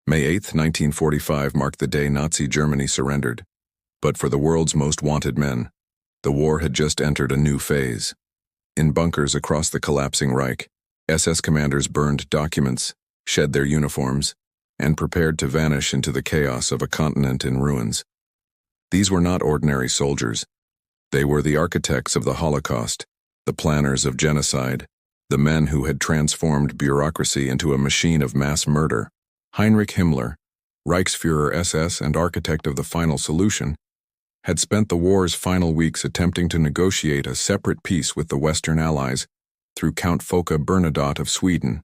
May 8, 1945 marked the day Nazi Germany surrendered. But for the world's most wanted men, the war had just entered a new phase. In bunkers across the collapsing Reich, SS commanders burned documents, shed their uniforms, and prepared to vanish into the chaos of a continent in ruins. These were not ordinary soldiers. They were the architects of the Holocaust, the planners of genocide, the men who had transformed bureaucracy into a machine of mass murder. Heinrich Himmler, Reichsführer SS and architect of the final solution, had spent the war's final weeks attempting to negotiate a separate peace with the Western Allies through Count Folke Bernadotte of Sweden.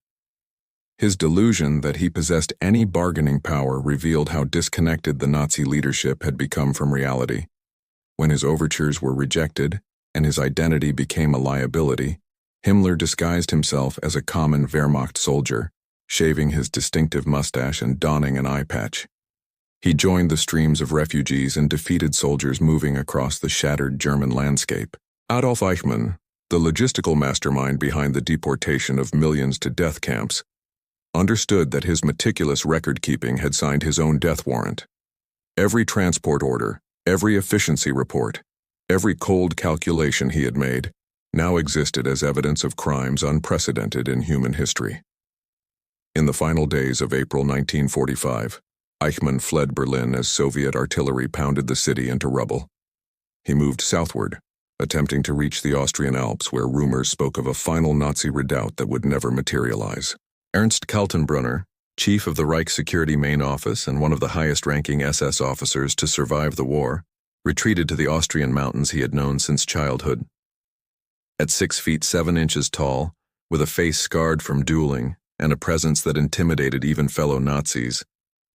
His delusion that he possessed any bargaining power revealed how disconnected the Nazi leadership had become from reality. When his overtures were rejected and his identity became a liability, Himmler disguised himself as a common Wehrmacht soldier, shaving his distinctive mustache and donning an eye patch. He joined the streams of refugees and defeated soldiers moving across the shattered German landscape. Adolf Eichmann, the logistical mastermind behind the deportation of millions to death camps, understood that his meticulous record-keeping had signed his own death warrant. Every transport order, every efficiency report, every cold calculation he had made now existed as evidence of crimes unprecedented in human history. In the final days of April 1945, Eichmann fled Berlin as Soviet artillery pounded the city into rubble. He moved southward, attempting to reach the Austrian Alps where rumors spoke of a final Nazi redoubt that would never materialize. Ernst Kaltenbrunner, chief of the Reich Security Main Office and one of the highest-ranking SS officers to survive the war, retreated to the Austrian mountains he had known since childhood. At 6 feet 7 inches tall, with a face scarred from dueling and a presence that intimidated even fellow Nazis,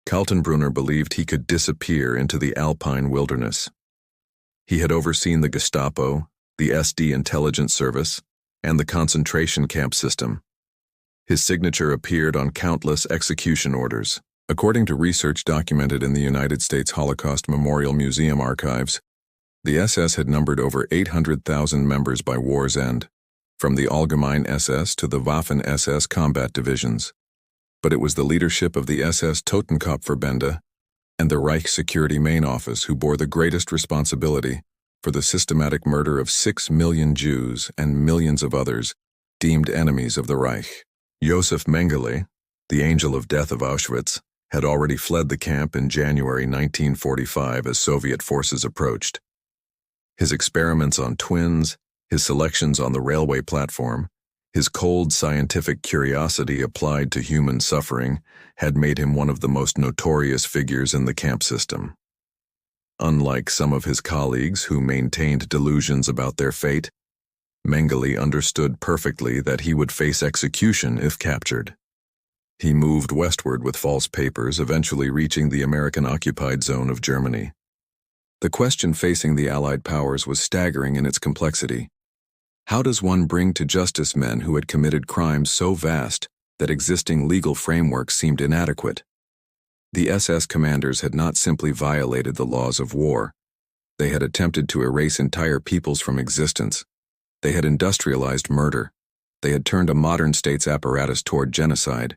Kaltenbrunner believed he could disappear into the Alpine wilderness. He had overseen the Gestapo, the SD intelligence service, and the concentration camp system. His signature appeared on countless execution orders. According to research documented in the United States Holocaust Memorial Museum archives, the SS had numbered over 800,000 members by war's end, from the Allgemeine SS to the Waffen-SS combat divisions. But it was the leadership of the SS Totenkopfverbände and the Reich Security Main Office who bore the greatest responsibility for the systematic murder of 6 million Jews and millions of others deemed enemies of the Reich. Josef Mengele, the angel of death of Auschwitz, had already fled the camp in January 1945 as Soviet forces approached. His experiments on twins, his selections on the railway platform, his cold scientific curiosity applied to human suffering had made him one of the most notorious figures in the camp system. Unlike some of his colleagues who maintained delusions about their fate, Mengele understood perfectly that he would face execution if captured. He moved westward with false papers, eventually reaching the American-occupied zone of Germany. The question facing the Allied powers was staggering in its complexity. How does one bring to justice men who had committed crimes so vast that existing legal frameworks seemed inadequate? The SS commanders had not simply violated the laws of war. They had attempted to erase entire peoples from existence. They had industrialized murder. They had turned a modern state's apparatus toward genocide.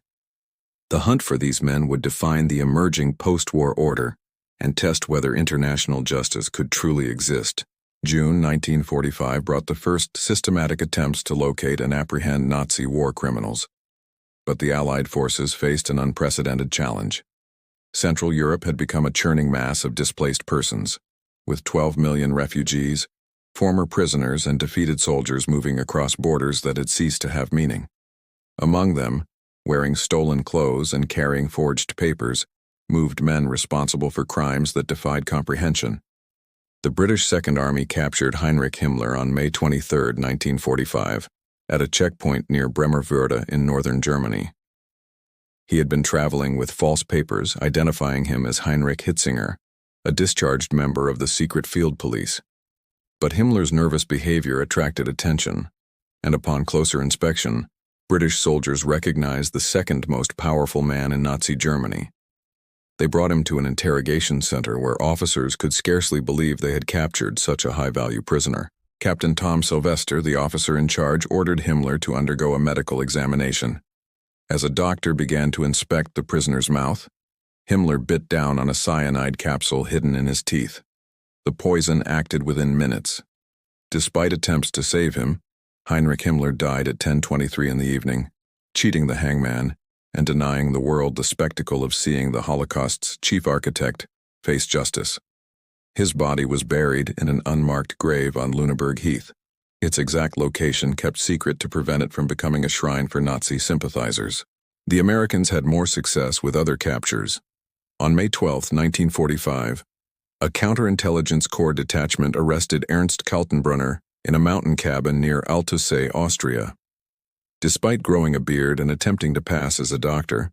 The hunt for these men would define the emerging post-war order and test whether international justice could truly exist. June 1945 brought the first systematic attempts to locate and apprehend Nazi war criminals. But the Allied forces faced an unprecedented challenge. Central Europe had become a churning mass of displaced persons, with 12 million refugees, former prisoners and defeated soldiers moving across borders that had ceased to have meaning. Among them, wearing stolen clothes and carrying forged papers, moved men responsible for crimes that defied comprehension. The British Second Army captured Heinrich Himmler on May 23, 1945, at a checkpoint near Bremerwörde in northern Germany. He had been traveling with false papers identifying him as Heinrich Hitzinger, a discharged member of the secret field police. But Himmler's nervous behavior attracted attention, and upon closer inspection, British soldiers recognized the second most powerful man in Nazi Germany. They brought him to an interrogation center where officers could scarcely believe they had captured such a high-value prisoner. Captain Tom Sylvester, the officer in charge, ordered Himmler to undergo a medical examination. As a doctor began to inspect the prisoner's mouth, Himmler bit down on a cyanide capsule hidden in his teeth. The poison acted within minutes. Despite attempts to save him, Heinrich Himmler died at 10:23 in the evening, cheating the hangman and denying the world the spectacle of seeing the Holocaust's chief architect face justice. His body was buried in an unmarked grave on Lüneburg Heath, its exact location kept secret to prevent it from becoming a shrine for Nazi sympathizers. The Americans had more success with other captures. On May 12, 1945, a counterintelligence corps detachment arrested Ernst Kaltenbrunner in a mountain cabin near Altusee, Austria. Despite growing a beard and attempting to pass as a doctor,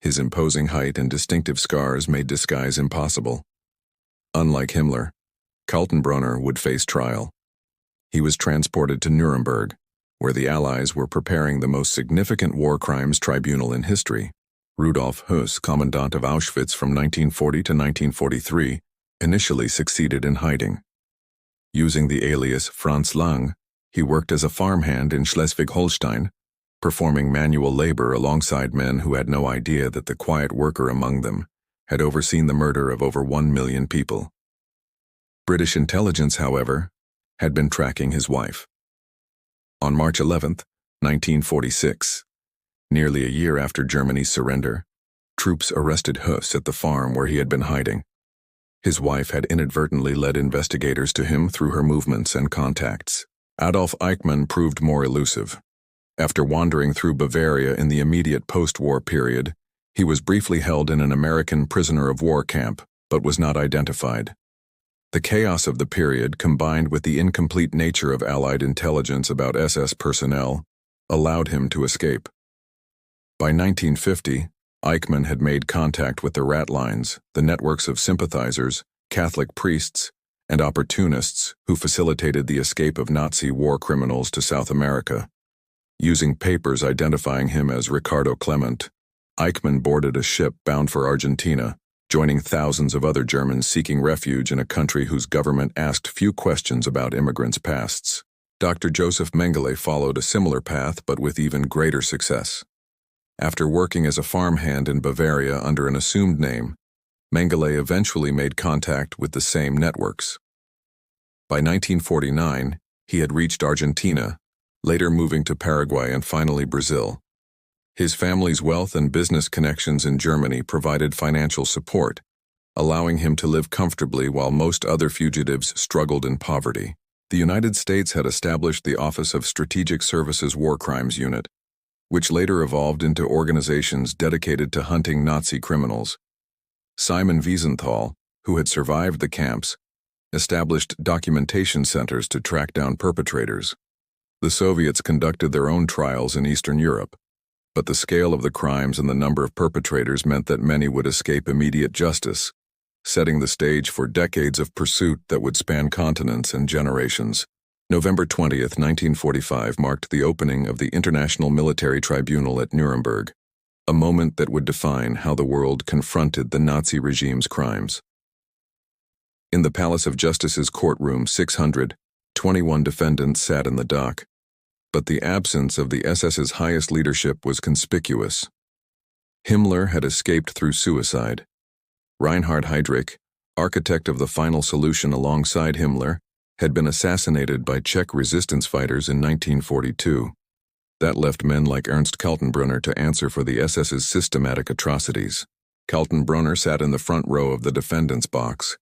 his imposing height and distinctive scars made disguise impossible. Unlike Himmler, Kaltenbrunner would face trial. He was transported to Nuremberg, where the Allies were preparing the most significant war crimes tribunal in history. Rudolf Höss, commandant of Auschwitz from 1940 to 1943, initially succeeded in hiding. Using the alias Franz Lang, he worked as a farmhand in Schleswig-Holstein, performing manual labor alongside men who had no idea that the quiet worker among them had overseen the murder of over 1 million people. British intelligence, however, had been tracking his wife. On March 11, 1946, nearly a year after Germany's surrender, troops arrested Höss at the farm where he had been hiding. His wife had inadvertently led investigators to him through her movements and contacts. Adolf Eichmann proved more elusive. After wandering through Bavaria in the immediate post-war period, he was briefly held in an American prisoner of war camp, but was not identified. The chaos of the period, combined with the incomplete nature of Allied intelligence about SS personnel, allowed him to escape. By 1950, Eichmann had made contact with the Ratlines, the networks of sympathizers, Catholic priests, and opportunists who facilitated the escape of Nazi war criminals to South America. Using papers identifying him as Ricardo Clement, Eichmann boarded a ship bound for Argentina, joining thousands of other Germans seeking refuge in a country whose government asked few questions about immigrants' pasts. Dr. Joseph Mengele followed a similar path, but with even greater success. After working as a farmhand in Bavaria under an assumed name, Mengele eventually made contact with the same networks. By 1949, he had reached Argentina, later moving to Paraguay and finally Brazil. His family's wealth and business connections in Germany provided financial support, allowing him to live comfortably while most other fugitives struggled in poverty. The United States had established the Office of Strategic Services War Crimes Unit, which later evolved into organizations dedicated to hunting Nazi criminals. Simon Wiesenthal, who had survived the camps, established documentation centers to track down perpetrators. The Soviets conducted their own trials in Eastern Europe, but the scale of the crimes and the number of perpetrators meant that many would escape immediate justice, setting the stage for decades of pursuit that would span continents and generations. November 20, 1945 marked the opening of the International Military Tribunal at Nuremberg, a moment that would define how the world confronted the Nazi regime's crimes. In the Palace of Justice's courtroom, 621 defendants sat in the dock, but the absence of the SS's highest leadership was conspicuous. Himmler had escaped through suicide. Reinhard Heydrich, architect of the final solution alongside Himmler, had been assassinated by Czech resistance fighters in 1942. That left men like Ernst Kaltenbrunner to answer for the SS's systematic atrocities. Kaltenbrunner sat in the front row of the defendant's box,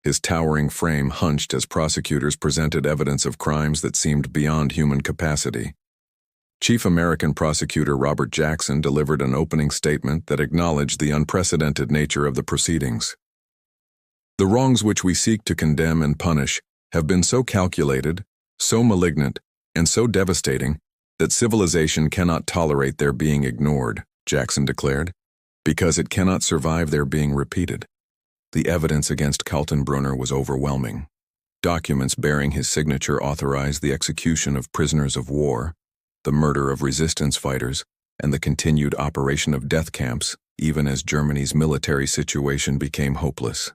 his towering frame hunched as prosecutors presented evidence of crimes that seemed beyond human capacity. Chief American Prosecutor Robert Jackson delivered an opening statement that acknowledged the unprecedented nature of the proceedings. The wrongs which we seek to condemn and punish have been so calculated, so malignant, and so devastating that civilization cannot tolerate their being ignored, Jackson declared, because it cannot survive their being repeated. The evidence against Kaltenbrunner was overwhelming. Documents bearing his signature authorized the execution of prisoners of war, the murder of resistance fighters, and the continued operation of death camps, even as Germany's military situation became hopeless.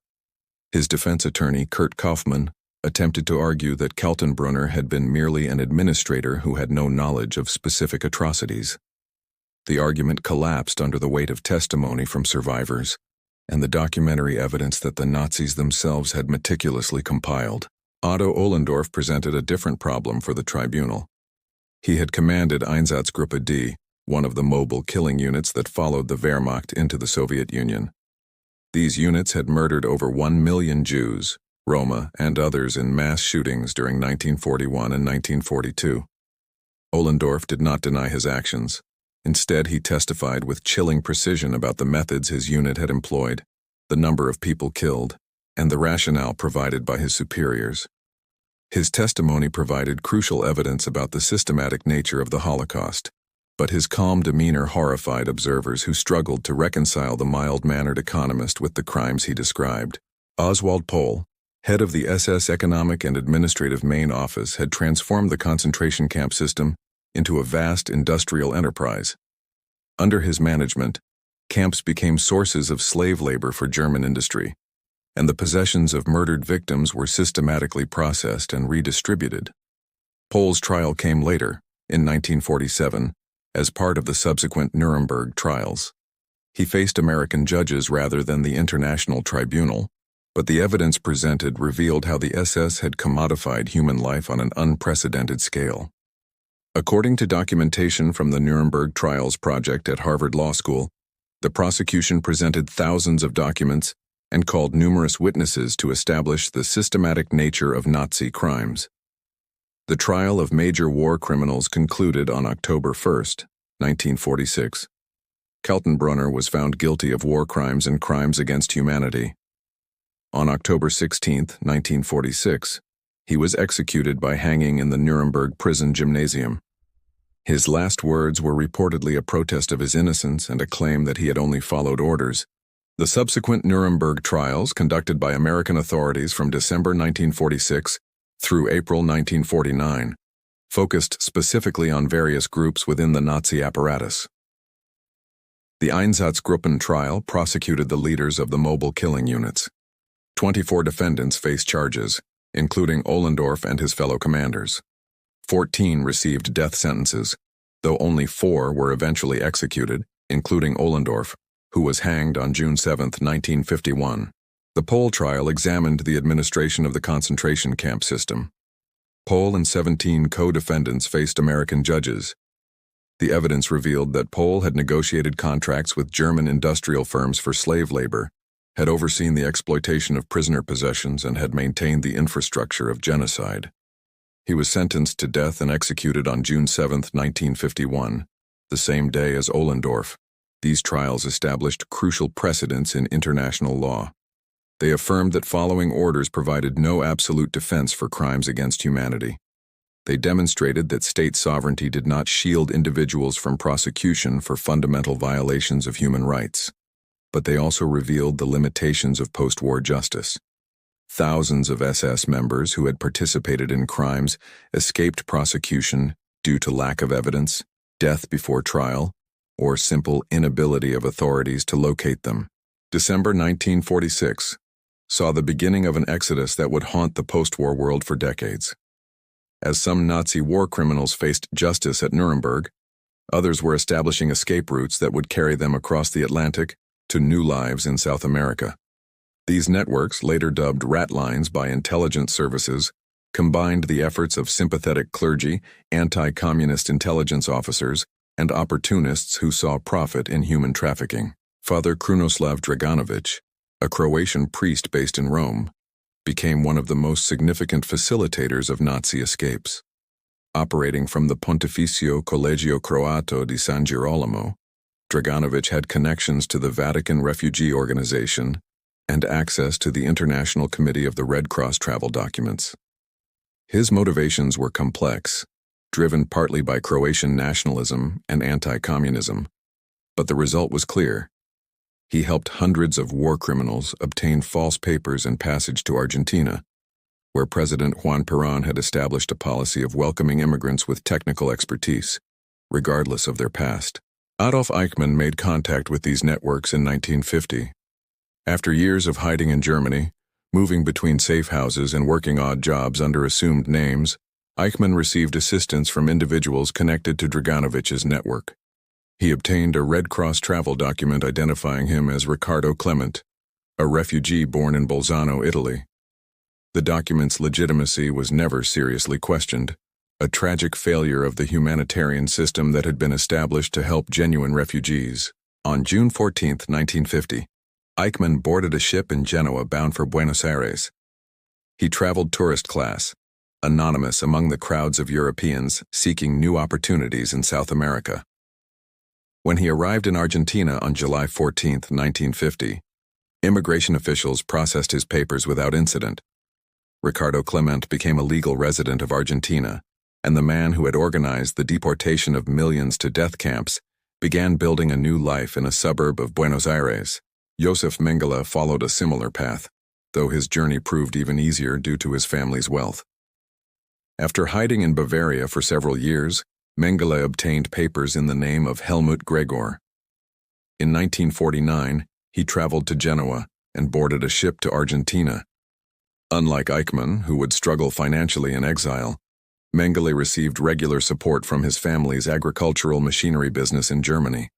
His defense attorney, Kurt Kaufmann, attempted to argue that Kaltenbrunner had been merely an administrator who had no knowledge of specific atrocities. The argument collapsed under the weight of testimony from survivors, and the documentary evidence that the Nazis themselves had meticulously compiled. Otto Ohlendorf presented a different problem for the tribunal. He had commanded Einsatzgruppe D, one of the mobile killing units that followed the Wehrmacht into the Soviet Union. These units had murdered over 1 million Jews, Roma, and others in mass shootings during 1941 and 1942. Ohlendorf did not deny his actions. Instead, he testified with chilling precision about the methods his unit had employed, the number of people killed, and the rationale provided by his superiors. His testimony provided crucial evidence about the systematic nature of the Holocaust, but his calm demeanor horrified observers who struggled to reconcile the mild-mannered economist with the crimes he described. Oswald Pohl, head of the SS Economic and Administrative Main Office, had transformed the concentration camp system into a vast industrial enterprise. Under his management, camps became sources of slave labor for German industry, and the possessions of murdered victims were systematically processed and redistributed. Pohl's trial came later, in 1947, as part of the subsequent Nuremberg trials. He faced American judges rather than the International Tribunal, but the evidence presented revealed how the SS had commodified human life on an unprecedented scale. According to documentation from the Nuremberg Trials Project at Harvard Law School, the prosecution presented thousands of documents and called numerous witnesses to establish the systematic nature of Nazi crimes. The trial of major war criminals concluded on October 1, 1946. Kaltenbrunner was found guilty of war crimes and crimes against humanity. On October 16, 1946, he was executed by hanging in the Nuremberg prison gymnasium. His last words were reportedly a protest of his innocence and a claim that he had only followed orders. The subsequent Nuremberg trials, conducted by American authorities from December 1946 through April 1949, focused specifically on various groups within the Nazi apparatus. The Einsatzgruppen trial prosecuted the leaders of the mobile killing units. 24 defendants faced charges, including Ohlendorf and his fellow commanders. 14 received death sentences, though only 4 were eventually executed, including Ohlendorf, who was hanged on June 7, 1951. The Pohl trial examined the administration of the concentration camp system. Pohl and 17 co-defendants faced American judges. The evidence revealed that Pohl had negotiated contracts with German industrial firms for slave labor, had overseen the exploitation of prisoner possessions, and had maintained the infrastructure of genocide. He was sentenced to death and executed on June 7, 1951, the same day as Ohlendorf. These trials established crucial precedents in international law. They affirmed that following orders provided no absolute defense for crimes against humanity. They demonstrated that state sovereignty did not shield individuals from prosecution for fundamental violations of human rights. But they also revealed the limitations of post-war justice. Thousands of SS members who had participated in crimes escaped prosecution due to lack of evidence, death before trial, or simple inability of authorities to locate them. December 1946 saw the beginning of an exodus that would haunt the post-war world for decades. As some Nazi war criminals faced justice at Nuremberg, others were establishing escape routes that would carry them across the Atlantic to new lives in South America. These networks, later dubbed rat lines by intelligence services, combined the efforts of sympathetic clergy, anti-communist intelligence officers, and opportunists who saw profit in human trafficking. Father Krunoslav Draganović, a Croatian priest based in Rome, became one of the most significant facilitators of Nazi escapes. Operating from the Pontificio Collegio Croato di San Girolamo, Draganović had connections to the Vatican Refugee Organization and access to the International Committee of the Red Cross travel documents. His motivations were complex, driven partly by Croatian nationalism and anti-communism, but the result was clear. He helped hundreds of war criminals obtain false papers and passage to Argentina, where President Juan Perón had established a policy of welcoming immigrants with technical expertise, regardless of their past. Adolf Eichmann made contact with these networks in 1950. After years of hiding in Germany, moving between safe houses and working odd jobs under assumed names, Eichmann received assistance from individuals connected to Draganović's network. He obtained a Red Cross travel document identifying him as Ricardo Clement, a refugee born in Bolzano, Italy. The document's legitimacy was never seriously questioned, a tragic failure of the humanitarian system that had been established to help genuine refugees. On June 14, 1950, Eichmann boarded a ship in Genoa bound for Buenos Aires. He traveled tourist class, anonymous among the crowds of Europeans seeking new opportunities in South America. When he arrived in Argentina on July 14, 1950, immigration officials processed his papers without incident. Ricardo Clement became a legal resident of Argentina, and the man who had organized the deportation of millions to death camps began building a new life in a suburb of Buenos Aires. Josef Mengele followed a similar path, though his journey proved even easier due to his family's wealth. After hiding in Bavaria for several years, Mengele obtained papers in the name of Helmut Gregor. In 1949, he traveled to Genoa and boarded a ship to Argentina. Unlike Eichmann, who would struggle financially in exile, Mengele received regular support from his family's agricultural machinery business in Germany.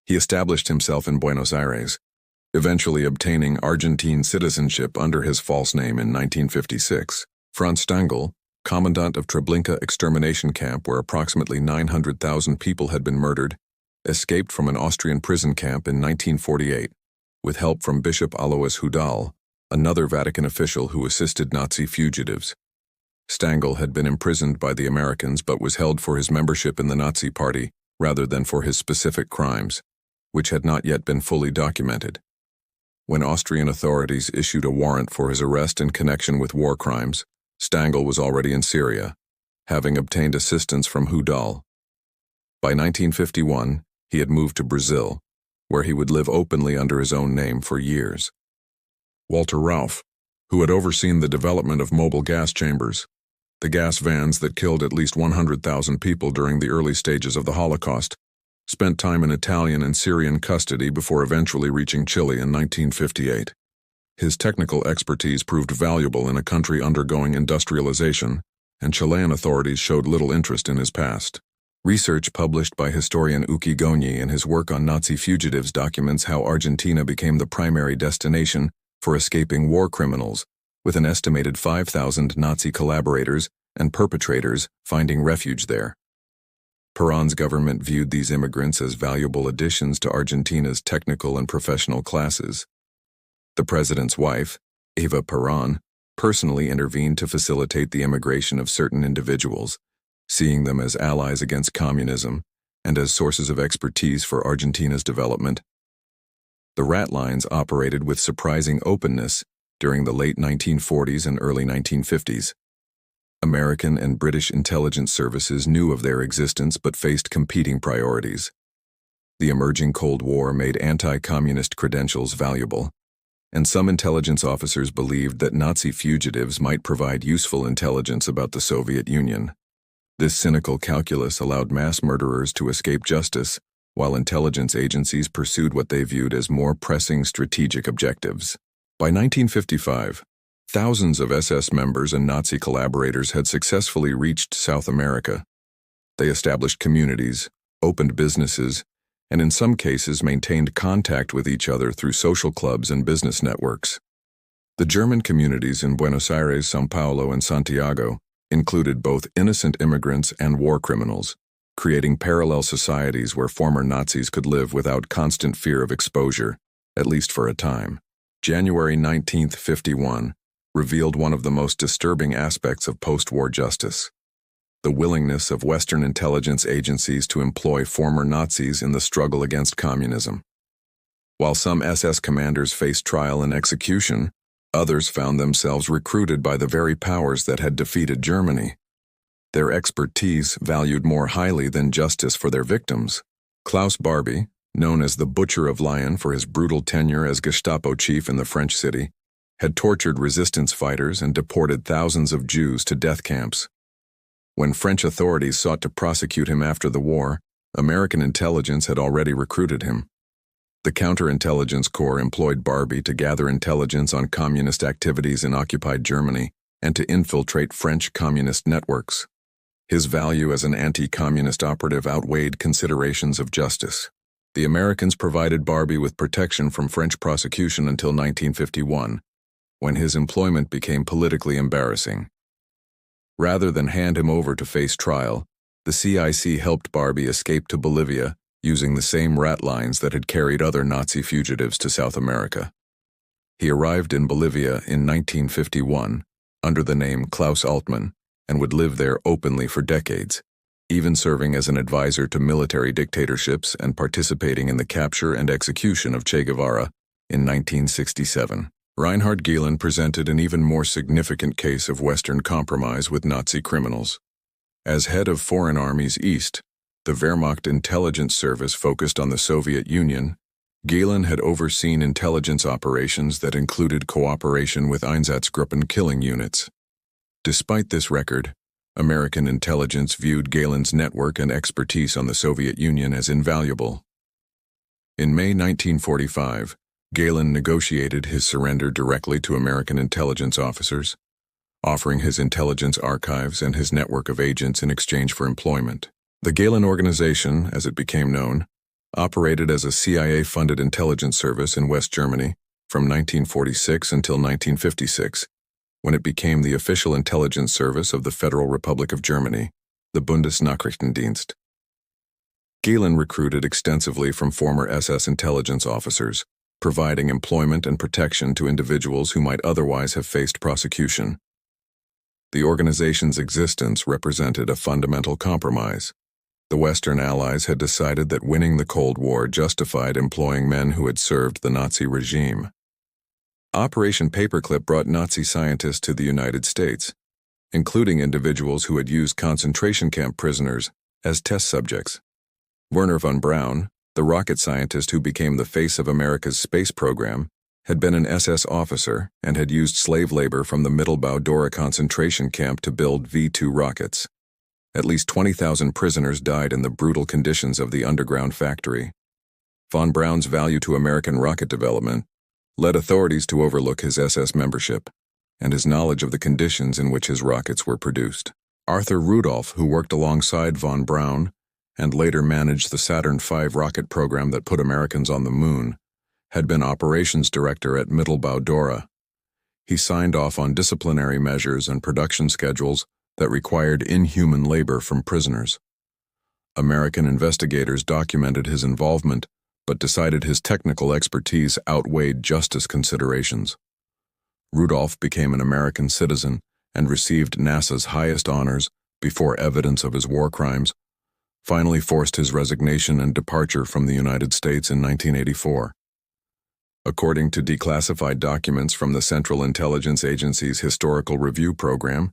He established himself in Buenos Aires, eventually obtaining Argentine citizenship under his false name in 1956. Franz Stangl, commandant of Treblinka extermination camp where approximately 900,000 people had been murdered, escaped from an Austrian prison camp in 1948, with help from Bishop Alois Hudal, another Vatican official who assisted Nazi fugitives. Stangl had been imprisoned by the Americans but was held for his membership in the Nazi Party rather than for his specific crimes, which had not yet been fully documented. When Austrian authorities issued a warrant for his arrest in connection with war crimes, Stangl was already in Syria, having obtained assistance from Hudal. By 1951, he had moved to Brazil, where he would live openly under his own name for years. Walter Rauff, who had overseen the development of mobile gas chambers, the gas vans that killed at least 100,000 people during the early stages of the Holocaust, spent time in Italian and Syrian custody before eventually reaching Chile in 1958. His technical expertise proved valuable in a country undergoing industrialization, and Chilean authorities showed little interest in his past. Research published by historian Uki Gonyi in his work on Nazi fugitives documents how Argentina became the primary destination for escaping war criminals, with an estimated 5,000 Nazi collaborators and perpetrators finding refuge there. Perón's government viewed these immigrants as valuable additions to Argentina's technical and professional classes. The president's wife, Eva Perón, personally intervened to facilitate the immigration of certain individuals, seeing them as allies against communism and as sources of expertise for Argentina's development. The rat lines operated with surprising openness during the late 1940s and early 1950s. American and British intelligence services knew of their existence but faced competing priorities. The emerging Cold War made anti-communist credentials valuable, and some intelligence officers believed that Nazi fugitives might provide useful intelligence about the Soviet Union. This cynical calculus allowed mass murderers to escape justice, while intelligence agencies pursued what they viewed as more pressing strategic objectives. By 1955, thousands of SS members and Nazi collaborators had successfully reached South America. They established communities, opened businesses, and in some cases maintained contact with each other through social clubs and business networks. The German communities in Buenos Aires, São Paulo, and Santiago included both innocent immigrants and war criminals, creating parallel societies where former Nazis could live without constant fear of exposure, at least for a time. January 19, 1951, revealed one of the most disturbing aspects of post-war justice: the willingness of Western intelligence agencies to employ former Nazis in the struggle against communism. While some SS commanders faced trial and execution, others found themselves recruited by the very powers that had defeated Germany. Their expertise valued more highly than justice for their victims. Klaus Barbie, known as the Butcher of Lyon for his brutal tenure as Gestapo chief in the French city, had tortured resistance fighters and deported thousands of Jews to death camps. When French authorities sought to prosecute him after the war, American intelligence had already recruited him. The Counterintelligence Corps employed Barbie to gather intelligence on communist activities in occupied Germany and to infiltrate French communist networks. His value as an anti-communist operative outweighed considerations of justice. The Americans provided Barbie with protection from French prosecution until 1951, when his employment became politically embarrassing. Rather than hand him over to face trial, the CIC helped Barbie escape to Bolivia using the same rat lines that had carried other Nazi fugitives to South America. He arrived in Bolivia in 1951 under the name Klaus Altmann and would live there openly for decades, even serving as an advisor to military dictatorships and participating in the capture and execution of Che Guevara in 1967. Reinhard Gehlen presented an even more significant case of Western compromise with Nazi criminals. As head of Foreign Armies East, the Wehrmacht intelligence service focused on the Soviet Union, Gehlen had overseen intelligence operations that included cooperation with Einsatzgruppen killing units. Despite this record, American intelligence viewed Gehlen's network and expertise on the Soviet Union as invaluable. In May 1945, Gehlen negotiated his surrender directly to American intelligence officers, offering his intelligence archives and his network of agents in exchange for employment. The Gehlen Organization, as it became known, operated as a CIA-funded intelligence service in West Germany from 1946 until 1956, when it became the official intelligence service of the Federal Republic of Germany, the Bundesnachrichtendienst. Gehlen recruited extensively from former SS intelligence officers, providing employment and protection to individuals who might otherwise have faced prosecution. The organization's existence represented a fundamental compromise. The Western Allies had decided that winning the Cold War justified employing men who had served the Nazi regime. Operation Paperclip brought Nazi scientists to the United States, including individuals who had used concentration camp prisoners as test subjects. Werner von Braun, the rocket scientist who became the face of America's space program, had been an SS officer and had used slave labor from the Mittelbau-Dora concentration camp to build V-2 rockets. At least 20,000 prisoners died in the brutal conditions of the underground factory. Von Braun's value to American rocket development led authorities to overlook his SS membership and his knowledge of the conditions in which his rockets were produced. Arthur Rudolph, who worked alongside von Braun and later managed the Saturn V rocket program that put Americans on the moon, had been operations director at Mittelbau-Dora. He signed off on disciplinary measures and production schedules that required inhuman labor from prisoners. American investigators documented his involvement, but decided his technical expertise outweighed justice considerations. Rudolph became an American citizen and received NASA's highest honors before evidence of his war crimes finally forced his resignation and departure from the United States in 1984. According to declassified documents from the Central Intelligence Agency's Historical Review Program,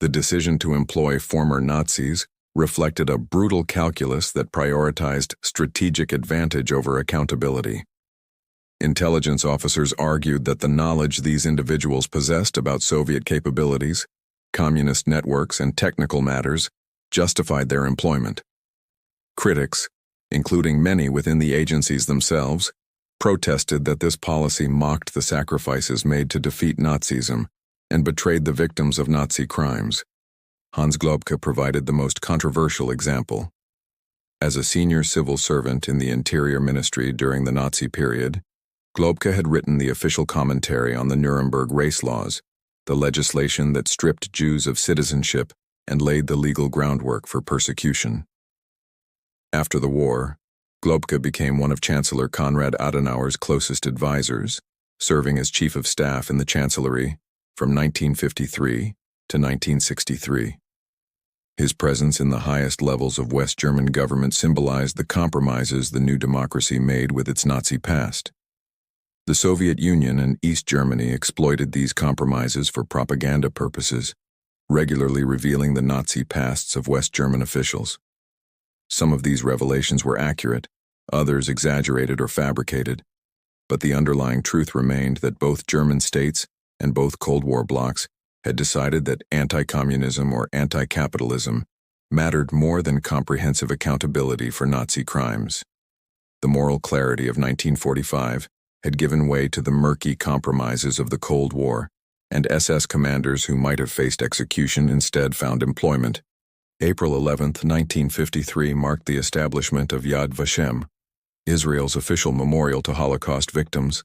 the decision to employ former Nazis reflected a brutal calculus that prioritized strategic advantage over accountability. Intelligence officers argued that the knowledge these individuals possessed about Soviet capabilities, communist networks, and technical matters justified their employment. Critics, including many within the agencies themselves, protested that this policy mocked the sacrifices made to defeat Nazism and betrayed the victims of Nazi crimes. Hans Globke provided the most controversial example. As a senior civil servant in the Interior Ministry during the Nazi period, Globke had written the official commentary on the Nuremberg race laws, the legislation that stripped Jews of citizenship and laid the legal groundwork for persecution. After the war, Globke became one of Chancellor Konrad Adenauer's closest advisors, serving as Chief of Staff in the Chancellery from 1953 to 1963. His presence in the highest levels of West German government symbolized the compromises the new democracy made with its Nazi past. The Soviet Union and East Germany exploited these compromises for propaganda purposes, regularly revealing the Nazi pasts of West German officials. Some of these revelations were accurate, others exaggerated or fabricated, but the underlying truth remained that both German states and both Cold War blocs had decided that anti-communism or anti-capitalism mattered more than comprehensive accountability for Nazi crimes. The moral clarity of 1945 had given way to the murky compromises of the Cold War, and SS commanders who might have faced execution instead found employment. April 11, 1953 marked the establishment of Yad Vashem. Israel's official memorial to Holocaust victims,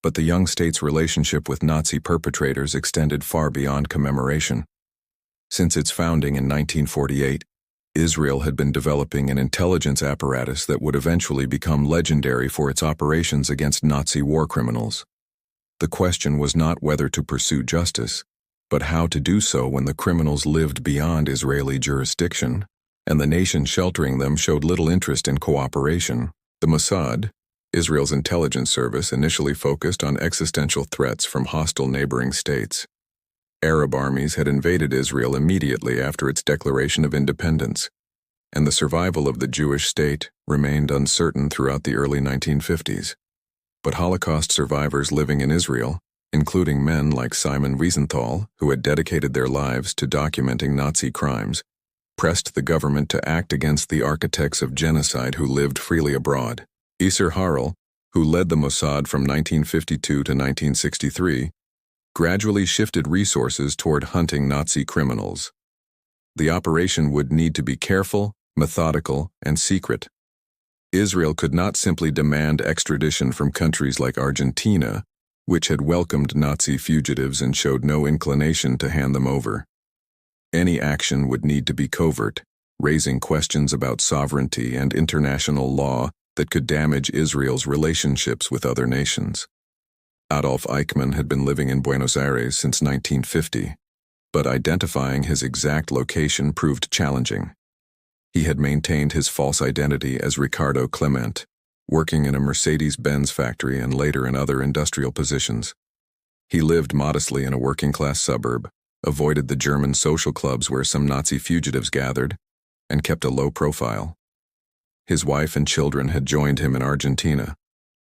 but the young state's relationship with Nazi perpetrators extended far beyond commemoration. Since its founding in 1948, Israel had been developing an intelligence apparatus that would eventually become legendary for its operations against Nazi war criminals. The question was not whether to pursue justice, but how to do so when the criminals lived beyond Israeli jurisdiction, and the nation sheltering them showed little interest in cooperation. The Mossad, Israel's intelligence service, initially focused on existential threats from hostile neighboring states. Arab armies had invaded Israel immediately after its declaration of independence, and the survival of the Jewish state remained uncertain throughout the early 1950s. But Holocaust survivors living in Israel, including men like Simon Wiesenthal, who had dedicated their lives to documenting Nazi crimes, pressed the government to act against the architects of genocide who lived freely abroad. Isser Harel, who led the Mossad from 1952 to 1963, gradually shifted resources toward hunting Nazi criminals. The operation would need to be careful, methodical, and secret. Israel could not simply demand extradition from countries like Argentina, which had welcomed Nazi fugitives and showed no inclination to hand them over. Any action would need to be covert, raising questions about sovereignty and international law that could damage Israel's relationships with other nations. Adolf Eichmann had been living in Buenos Aires since 1950, but identifying his exact location proved challenging. He had maintained his false identity as Ricardo Clement, working in a Mercedes-Benz factory and later in other industrial positions. He lived modestly in a working-class suburb, avoided the German social clubs where some Nazi fugitives gathered, and kept a low profile. His wife and children had joined him in Argentina,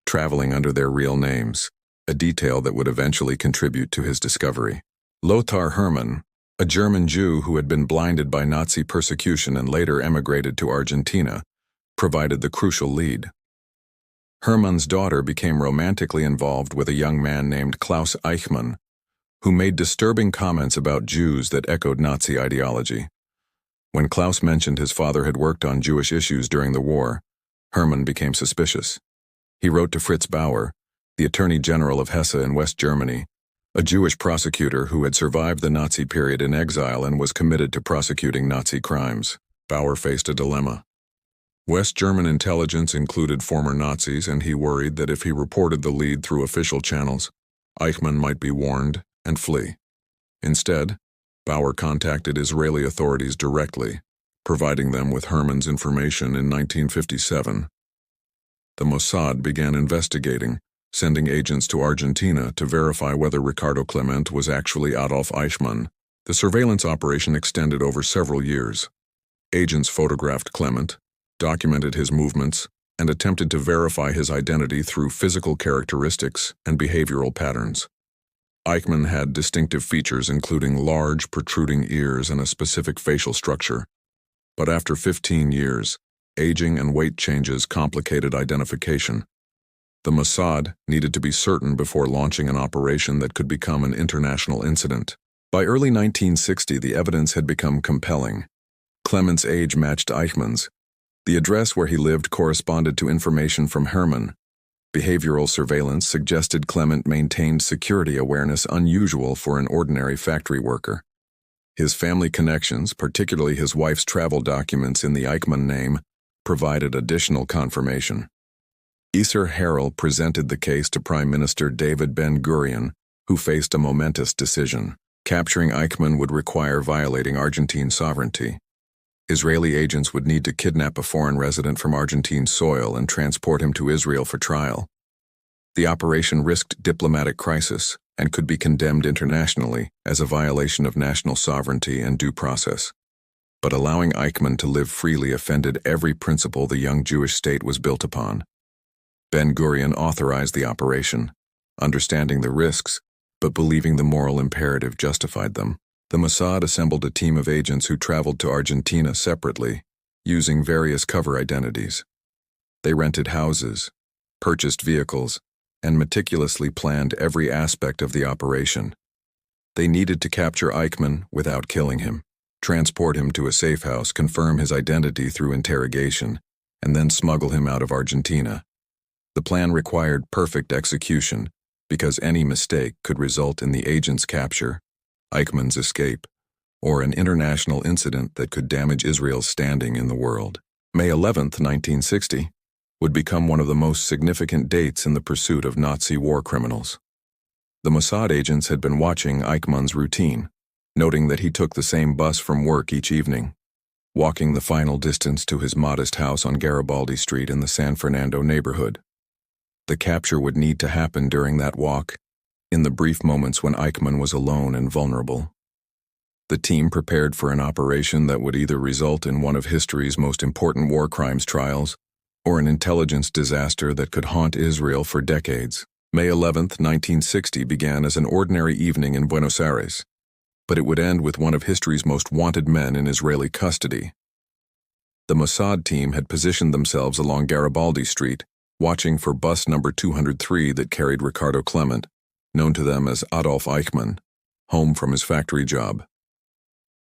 traveling under their real names, a detail that would eventually contribute to his discovery. Lothar Hermann, a German Jew who had been blinded by Nazi persecution and later emigrated to Argentina, provided the crucial lead. Hermann's daughter became romantically involved with a young man named Klaus Eichmann, who made disturbing comments about Jews that echoed Nazi ideology. When Klaus mentioned his father had worked on Jewish issues during the war, Hermann became suspicious. He wrote to Fritz Bauer, the Attorney General of Hesse in West Germany, a Jewish prosecutor who had survived the Nazi period in exile and was committed to prosecuting Nazi crimes. Bauer faced a dilemma. West German intelligence included former Nazis, and he worried that if he reported the lead through official channels, Eichmann might be warned and flee. Instead, Bauer contacted Israeli authorities directly, providing them with Hermann's information in 1957. The Mossad began investigating, sending agents to Argentina to verify whether Ricardo Clement was actually Adolf Eichmann. The surveillance operation extended over several years. Agents photographed Clement, documented his movements, and attempted to verify his identity through physical characteristics and behavioral patterns. Eichmann had distinctive features including large, protruding ears and a specific facial structure. But after 15 years, aging and weight changes complicated identification. The Mossad needed to be certain before launching an operation that could become an international incident. By early 1960, the evidence had become compelling. Clement's age matched Eichmann's. The address where he lived corresponded to information from Hermann. Behavioral surveillance suggested Clement maintained security awareness unusual for an ordinary factory worker. His family connections, particularly his wife's travel documents in the Eichmann name, provided additional confirmation. Isser Harel presented the case to Prime Minister David Ben-Gurion, who faced a momentous decision. Capturing Eichmann would require violating Argentine sovereignty. Israeli agents would need to kidnap a foreign resident from Argentine soil and transport him to Israel for trial. The operation risked diplomatic crisis and could be condemned internationally as a violation of national sovereignty and due process. But allowing Eichmann to live freely offended every principle the young Jewish state was built upon. Ben-Gurion authorized the operation, understanding the risks, but believing the moral imperative justified them. The Mossad assembled a team of agents who traveled to Argentina separately, using various cover identities. They rented houses, purchased vehicles, and meticulously planned every aspect of the operation. They needed to capture Eichmann without killing him, transport him to a safe house, confirm his identity through interrogation, and then smuggle him out of Argentina. The plan required perfect execution, because any mistake could result in the agent's capture, Eichmann's escape, or an international incident that could damage Israel's standing in the world. May 11, 1960, would become one of the most significant dates in the pursuit of Nazi war criminals. The Mossad agents had been watching Eichmann's routine, noting that he took the same bus from work each evening, walking the final distance to his modest house on Garibaldi Street in the San Fernando neighborhood. The capture would need to happen during that walk, in the brief moments when Eichmann was alone and vulnerable. The team prepared for an operation that would either result in one of history's most important war crimes trials, or an intelligence disaster that could haunt Israel for decades. May 11, 1960 began as an ordinary evening in Buenos Aires, but it would end with one of history's most wanted men in Israeli custody. The Mossad team had positioned themselves along Garibaldi Street, watching for bus number 203 that carried Ricardo Clement, known to them as Adolf Eichmann, home from his factory job.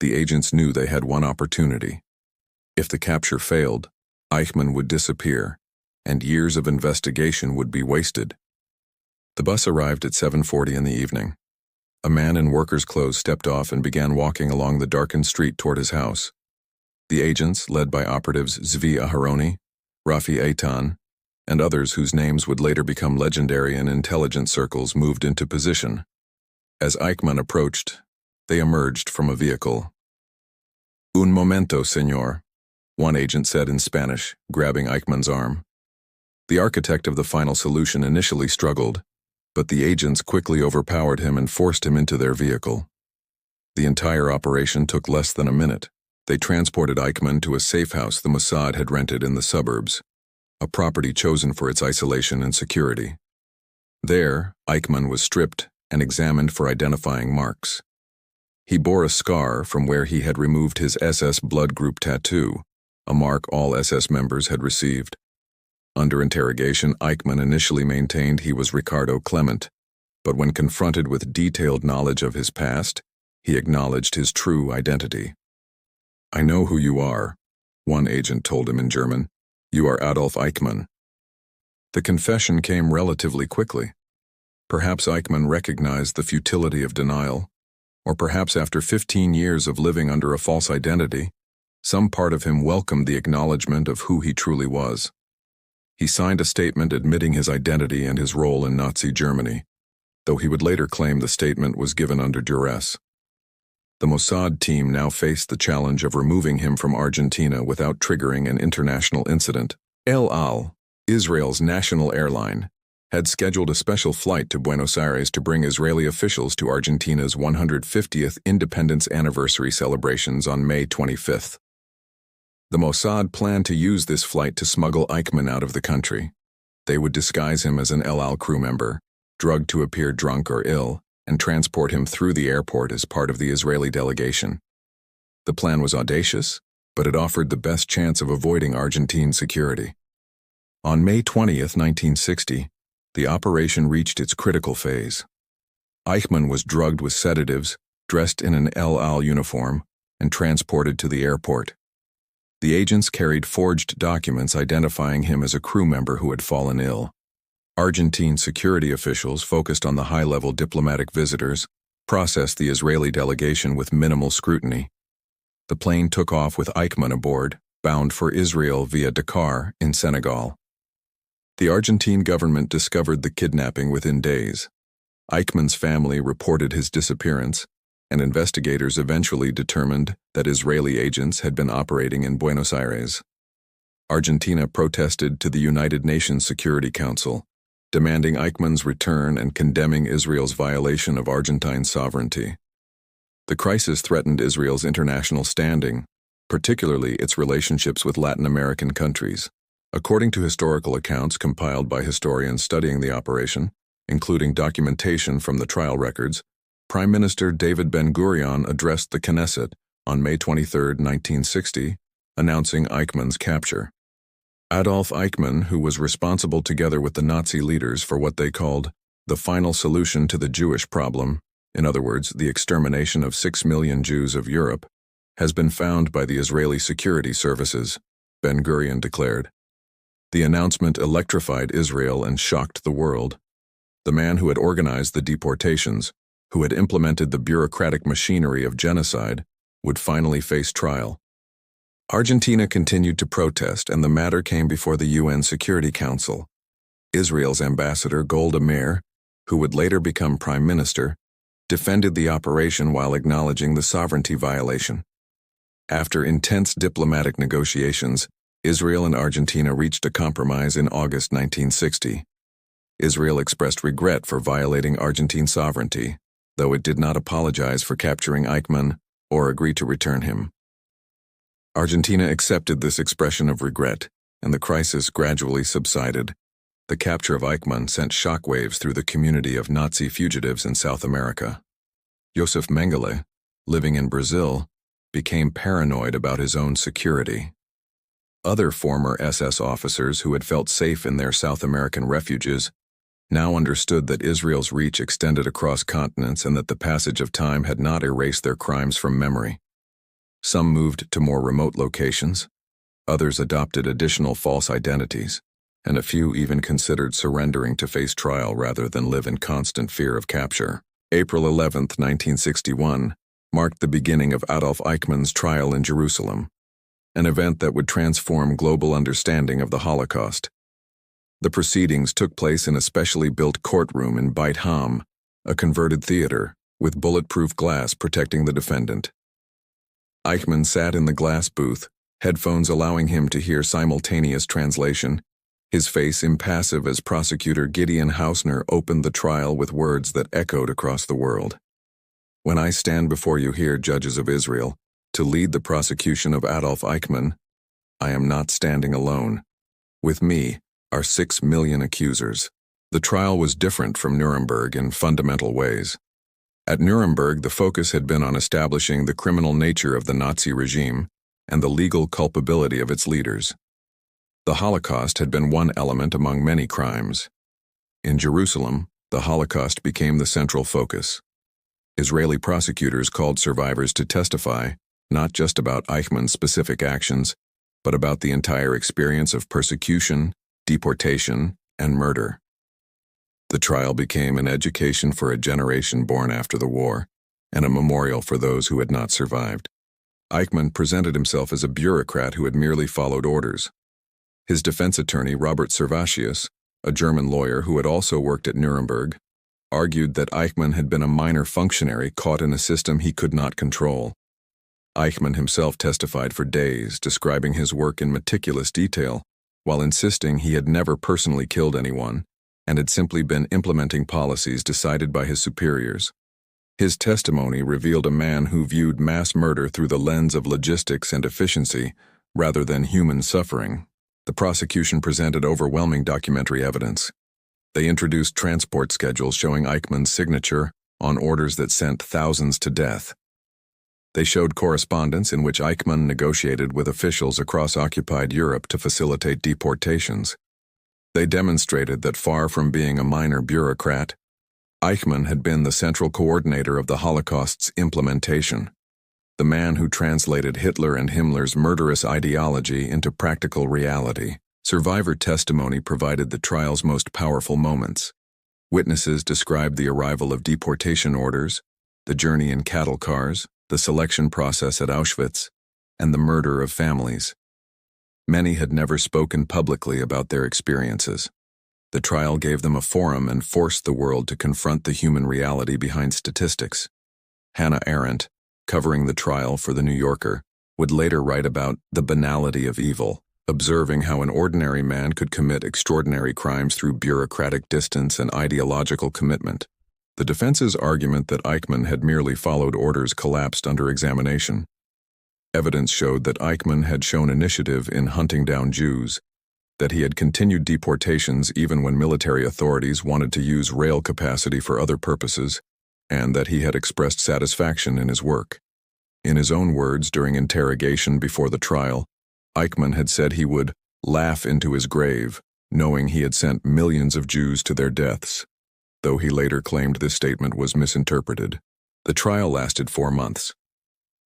The agents knew they had one opportunity. If the capture failed, Eichmann would disappear, and years of investigation would be wasted. The bus arrived at 7:40 in the evening. A man in worker's clothes stepped off and began walking along the darkened street toward his house. The agents, led by operatives Zvi Aharoni, Rafi Eitan, and others whose names would later become legendary in intelligence circles, moved into position. As Eichmann approached, they emerged from a vehicle. "Un momento, señor," one agent said in Spanish, grabbing Eichmann's arm. The architect of the final solution initially struggled, but the agents quickly overpowered him and forced him into their vehicle. The entire operation took less than a minute. They transported Eichmann to a safe house the Mossad had rented in the suburbs, a property chosen for its isolation and security. There, Eichmann was stripped and examined for identifying marks. He bore a scar from where he had removed his SS blood group tattoo, a mark all SS members had received. Under interrogation, Eichmann initially maintained he was Ricardo Clement, but when confronted with detailed knowledge of his past, he acknowledged his true identity. "I know who you are," one agent told him in German. "You are Adolf Eichmann." The confession came relatively quickly. Perhaps Eichmann recognized the futility of denial, or perhaps after 15 years of living under a false identity, some part of him welcomed the acknowledgement of who he truly was. He signed a statement admitting his identity and his role in Nazi Germany, though he would later claim the statement was given under duress. The Mossad team now faced the challenge of removing him from Argentina without triggering an international incident. El Al, Israel's national airline, had scheduled a special flight to Buenos Aires to bring Israeli officials to Argentina's 150th independence anniversary celebrations on May 25th. The Mossad planned to use this flight to smuggle Eichmann out of the country. They would disguise him as an El Al crew member, drugged to appear drunk or ill, and transport him through the airport as part of the Israeli delegation. The plan was audacious, but it offered the best chance of avoiding Argentine security. On May 20th, 1960, the operation reached its critical phase. Eichmann was drugged with sedatives, dressed in an El Al uniform, and transported to the airport. The agents carried forged documents identifying him as a crew member who had fallen ill. Argentine security officials, focused on the high-level diplomatic visitors, processed the Israeli delegation with minimal scrutiny. The plane took off with Eichmann aboard, bound for Israel via Dakar in Senegal. The Argentine government discovered the kidnapping within days. Eichmann's family reported his disappearance, and investigators eventually determined that Israeli agents had been operating in Buenos Aires. Argentina protested to the United Nations Security Council, demanding Eichmann's return and condemning Israel's violation of Argentine sovereignty. The crisis threatened Israel's international standing, particularly its relationships with Latin American countries. According to historical accounts compiled by historians studying the operation, including documentation from the trial records, Prime Minister David Ben-Gurion addressed the Knesset on May 23, 1960, announcing Eichmann's capture. Adolf Eichmann, who was responsible together with the Nazi leaders for what they called the final solution to the Jewish problem, in other words, the extermination of 6 million Jews of Europe, has been found by the Israeli security services, Ben-Gurion declared. The announcement electrified Israel and shocked the world. The man who had organized the deportations, who had implemented the bureaucratic machinery of genocide, would finally face trial. Argentina continued to protest, and the matter came before the UN Security Council. Israel's ambassador, Golda Meir, who would later become prime minister, defended the operation while acknowledging the sovereignty violation. After intense diplomatic negotiations, Israel and Argentina reached a compromise in August 1960. Israel expressed regret for violating Argentine sovereignty, though it did not apologize for capturing Eichmann or agree to return him. Argentina accepted this expression of regret, and the crisis gradually subsided. The capture of Eichmann sent shockwaves through the community of Nazi fugitives in South America. Josef Mengele, living in Brazil, became paranoid about his own security. Other former SS officers who had felt safe in their South American refuges now understood that Israel's reach extended across continents and that the passage of time had not erased their crimes from memory. Some moved to more remote locations, others adopted additional false identities, and a few even considered surrendering to face trial rather than live in constant fear of capture. April 11, 1961, marked the beginning of Adolf Eichmann's trial in Jerusalem, an event that would transform global understanding of the Holocaust. The proceedings took place in a specially built courtroom in Beit Ham, a converted theater, with bulletproof glass protecting the defendant. Eichmann sat in the glass booth, headphones allowing him to hear simultaneous translation, his face impassive as prosecutor Gideon Hausner opened the trial with words that echoed across the world. "When I stand before you here, judges of Israel, to lead the prosecution of Adolf Eichmann, I am not standing alone. With me are 6 million accusers." The trial was different from Nuremberg in fundamental ways. At Nuremberg, the focus had been on establishing the criminal nature of the Nazi regime and the legal culpability of its leaders. The Holocaust had been one element among many crimes. In Jerusalem, the Holocaust became the central focus. Israeli prosecutors called survivors to testify, not just about Eichmann's specific actions, but about the entire experience of persecution, deportation, and murder. The trial became an education for a generation born after the war, and a memorial for those who had not survived. Eichmann presented himself as a bureaucrat who had merely followed orders. His defense attorney, Robert Servatius, a German lawyer who had also worked at Nuremberg, argued that Eichmann had been a minor functionary caught in a system he could not control. Eichmann himself testified for days, describing his work in meticulous detail, while insisting he had never personally killed anyone and had simply been implementing policies decided by his superiors. His testimony revealed a man who viewed mass murder through the lens of logistics and efficiency rather than human suffering. The prosecution presented overwhelming documentary evidence. They introduced transport schedules showing Eichmann's signature on orders that sent thousands to death. They showed correspondence in which Eichmann negotiated with officials across occupied Europe to facilitate deportations. They demonstrated that far from being a minor bureaucrat, Eichmann had been the central coordinator of the Holocaust's implementation, the man who translated Hitler and Himmler's murderous ideology into practical reality. Survivor testimony provided the trial's most powerful moments. Witnesses described the arrival of deportation orders, the journey in cattle cars, the selection process at Auschwitz, and the murder of families. Many had never spoken publicly about their experiences. The trial gave them a forum and forced the world to confront the human reality behind statistics. Hannah Arendt, covering the trial for The New Yorker, would later write about the banality of evil, observing how an ordinary man could commit extraordinary crimes through bureaucratic distance and ideological commitment. The defense's argument that Eichmann had merely followed orders collapsed under examination. Evidence showed that Eichmann had shown initiative in hunting down Jews, that he had continued deportations even when military authorities wanted to use rail capacity for other purposes, and that he had expressed satisfaction in his work. In his own words during interrogation before the trial, Eichmann had said he would laugh into his grave, knowing he had sent millions of Jews to their deaths, though he later claimed this statement was misinterpreted. The trial lasted 4 months.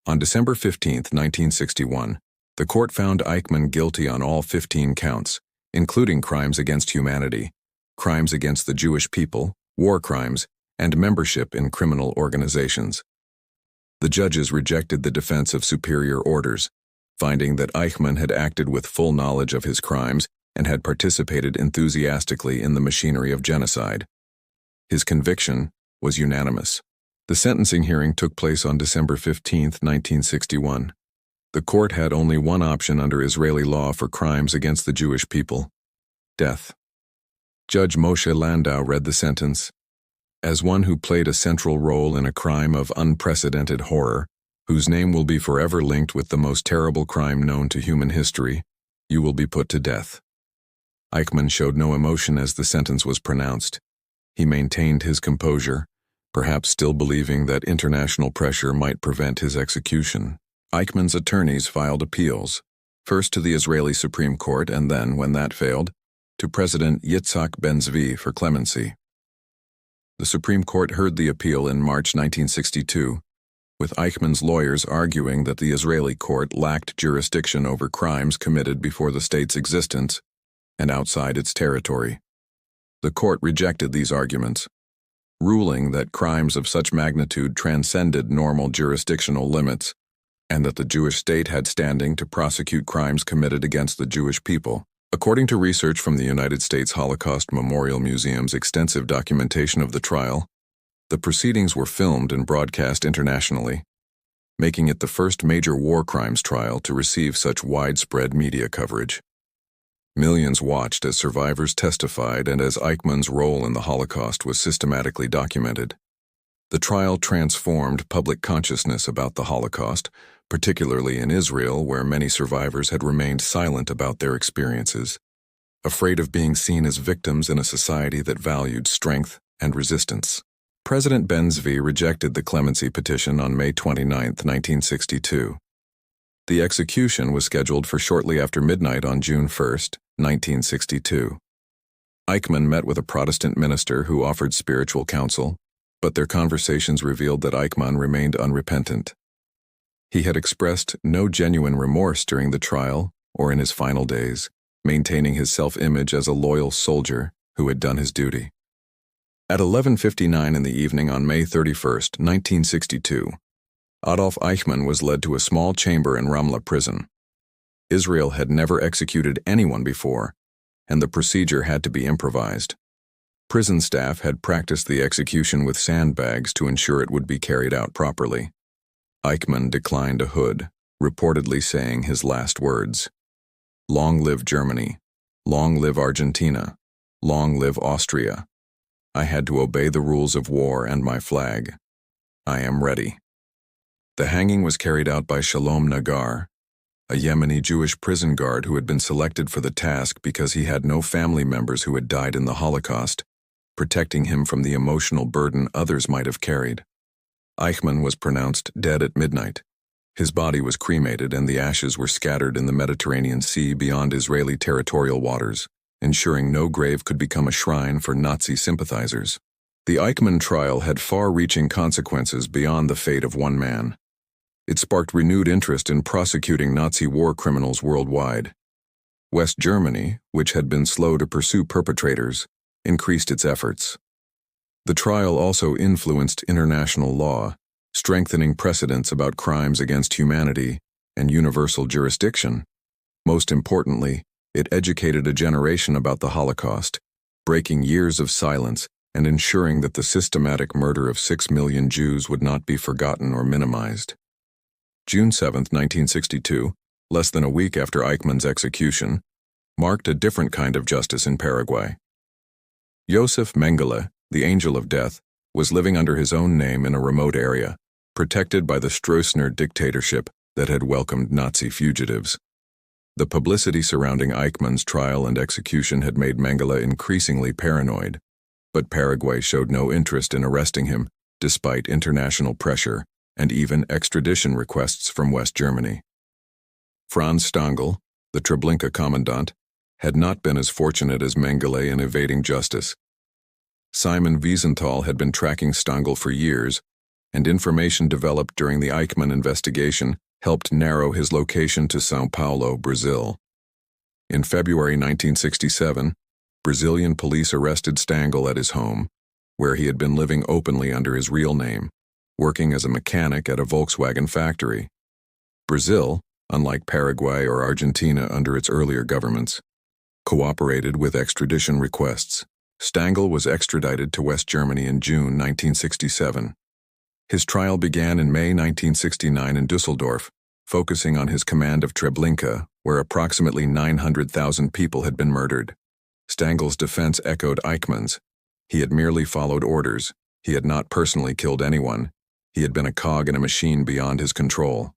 On December 15, 1961, the court found Eichmann guilty on all 15 counts, including crimes against humanity, crimes against the Jewish people, war crimes, and membership in criminal organizations. The judges rejected the defense of superior orders, finding that Eichmann had acted with full knowledge of his crimes and had participated enthusiastically in the machinery of genocide. His conviction was unanimous. The sentencing hearing took place on December 15, 1961. The court had only one option under Israeli law for crimes against the Jewish people: death. Judge Moshe Landau read the sentence. As one who played a central role in a crime of unprecedented horror, whose name will be forever linked with the most terrible crime known to human history, you will be put to death. Eichmann showed no emotion as the sentence was pronounced. He maintained his composure, perhaps still believing that international pressure might prevent his execution. Eichmann's attorneys filed appeals, first to the Israeli Supreme Court and then, when that failed, to President Yitzhak Ben-Zvi for clemency. The Supreme Court heard the appeal in March 1962, with Eichmann's lawyers arguing that the Israeli court lacked jurisdiction over crimes committed before the state's existence and outside its territory. The court rejected these arguments, ruling that crimes of such magnitude transcended normal jurisdictional limits and that the Jewish state had standing to prosecute crimes committed against the Jewish people. According to research from the United States Holocaust Memorial Museum's extensive documentation of the trial, the proceedings were filmed and broadcast internationally, making it the first major war crimes trial to receive such widespread media coverage. Millions watched as survivors testified and as Eichmann's role in the Holocaust was systematically documented. The trial transformed public consciousness about the Holocaust, particularly in Israel, where many survivors had remained silent about their experiences, afraid of being seen as victims in a society that valued strength and resistance. President Ben-Zvi rejected the clemency petition on May 29, 1962. The execution was scheduled for shortly after midnight on June 1, 1962. Eichmann met with a Protestant minister who offered spiritual counsel, but their conversations revealed that Eichmann remained unrepentant. He had expressed no genuine remorse during the trial or in his final days, maintaining his self-image as a loyal soldier who had done his duty. At 11:59 in the evening on May 31, 1962, Adolf Eichmann was led to a small chamber in Ramla prison. Israel had never executed anyone before, and the procedure had to be improvised. Prison staff had practiced the execution with sandbags to ensure it would be carried out properly. Eichmann declined a hood, reportedly saying his last words: "Long live Germany, long live Argentina, long live Austria. I had to obey the rules of war and my flag. I am ready." The hanging was carried out by Shalom Nagar, a Yemeni Jewish prison guard who had been selected for the task because he had no family members who had died in the Holocaust, protecting him from the emotional burden others might have carried. Eichmann was pronounced dead at midnight. His body was cremated and the ashes were scattered in the Mediterranean Sea beyond Israeli territorial waters, ensuring no grave could become a shrine for Nazi sympathizers. The Eichmann trial had far-reaching consequences beyond the fate of one man. It sparked renewed interest in prosecuting Nazi war criminals worldwide. West Germany, which had been slow to pursue perpetrators, increased its efforts. The trial also influenced international law, strengthening precedents about crimes against humanity and universal jurisdiction. Most importantly, it educated a generation about the Holocaust, breaking years of silence and ensuring that the systematic murder of 6 million Jews would not be forgotten or minimized. June 7, 1962, less than a week after Eichmann's execution, marked a different kind of justice in Paraguay. Josef Mengele, the Angel of Death, was living under his own name in a remote area, protected by the Stroessner dictatorship that had welcomed Nazi fugitives. The publicity surrounding Eichmann's trial and execution had made Mengele increasingly paranoid, but Paraguay showed no interest in arresting him, despite international pressure and even extradition requests from West Germany. Franz Stangl, the Treblinka commandant, had not been as fortunate as Mengele in evading justice. Simon Wiesenthal had been tracking Stangl for years, and information developed during the Eichmann investigation helped narrow his location to São Paulo, Brazil. In February 1967, Brazilian police arrested Stangl at his home, where he had been living openly under his real name, working as a mechanic at a Volkswagen factory. Brazil, unlike Paraguay or Argentina under its earlier governments, cooperated with extradition requests. Stangl was extradited to West Germany in June 1967. His trial began in May 1969 in Düsseldorf, focusing on his command of Treblinka, where approximately 900,000 people had been murdered. Stangl's defense echoed Eichmann's. He had merely followed orders. He had not personally killed anyone. He had been a cog in a machine beyond his control.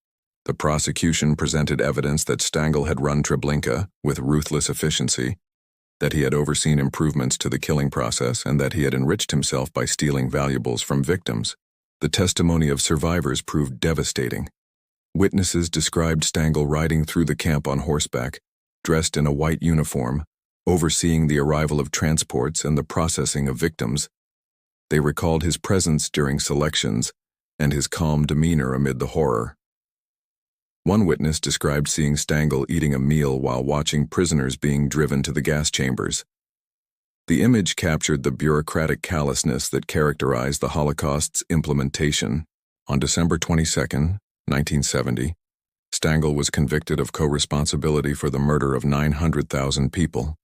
The prosecution presented evidence that Stangl had run Treblinka with ruthless efficiency, that he had overseen improvements to the killing process, and that he had enriched himself by stealing valuables from victims. The testimony of survivors proved devastating. Witnesses described Stangl riding through the camp on horseback, dressed in a white uniform, overseeing the arrival of transports and the processing of victims. They recalled his presence during selections and his calm demeanor amid the horror. One witness described seeing Stangl eating a meal while watching prisoners being driven to the gas chambers. The image captured the bureaucratic callousness that characterized the Holocaust's implementation. On December 22, 1970, Stangl was convicted of co-responsibility for the murder of 900,000 people.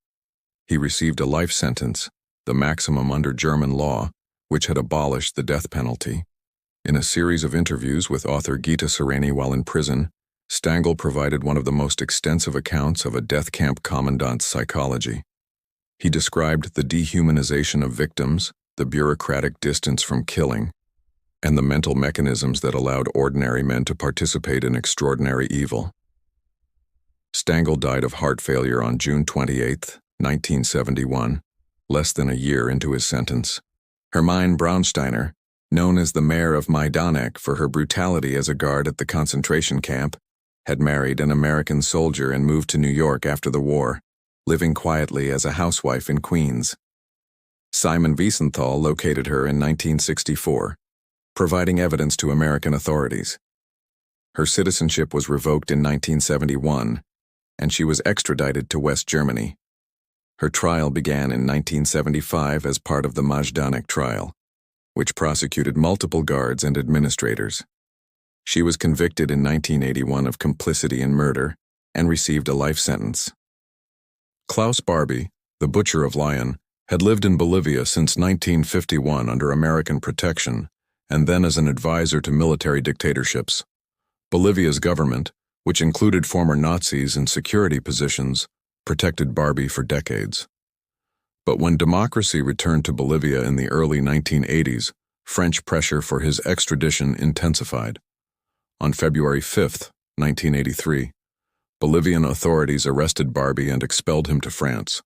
He received a life sentence, the maximum under German law, which had abolished the death penalty. In a series of interviews with author Gita Sereni while in prison, Stangl provided one of the most extensive accounts of a death camp commandant's psychology. He described the dehumanization of victims, the bureaucratic distance from killing, and the mental mechanisms that allowed ordinary men to participate in extraordinary evil. Stangl died of heart failure on June 28, 1971, less than a year into his sentence. Hermine Braunsteiner, known as the mayor of Majdanek for her brutality as a guard at the concentration camp, had married an American soldier and moved to New York after the war, living quietly as a housewife in Queens. Simon Wiesenthal located her in 1964, providing evidence to American authorities. Her citizenship was revoked in 1971, and she was extradited to West Germany. Her trial began in 1975 as part of the Majdanek trial, which prosecuted multiple guards and administrators. She was convicted in 1981 of complicity in murder and received a life sentence. Klaus Barbie, the butcher of Lyon, had lived in Bolivia since 1951 under American protection and then as an advisor to military dictatorships. Bolivia's government, which included former Nazis in security positions, protected Barbie for decades. But when democracy returned to Bolivia in the early 1980s, French pressure for his extradition intensified. On February 5, 1983, Bolivian authorities arrested Barbie and expelled him to France,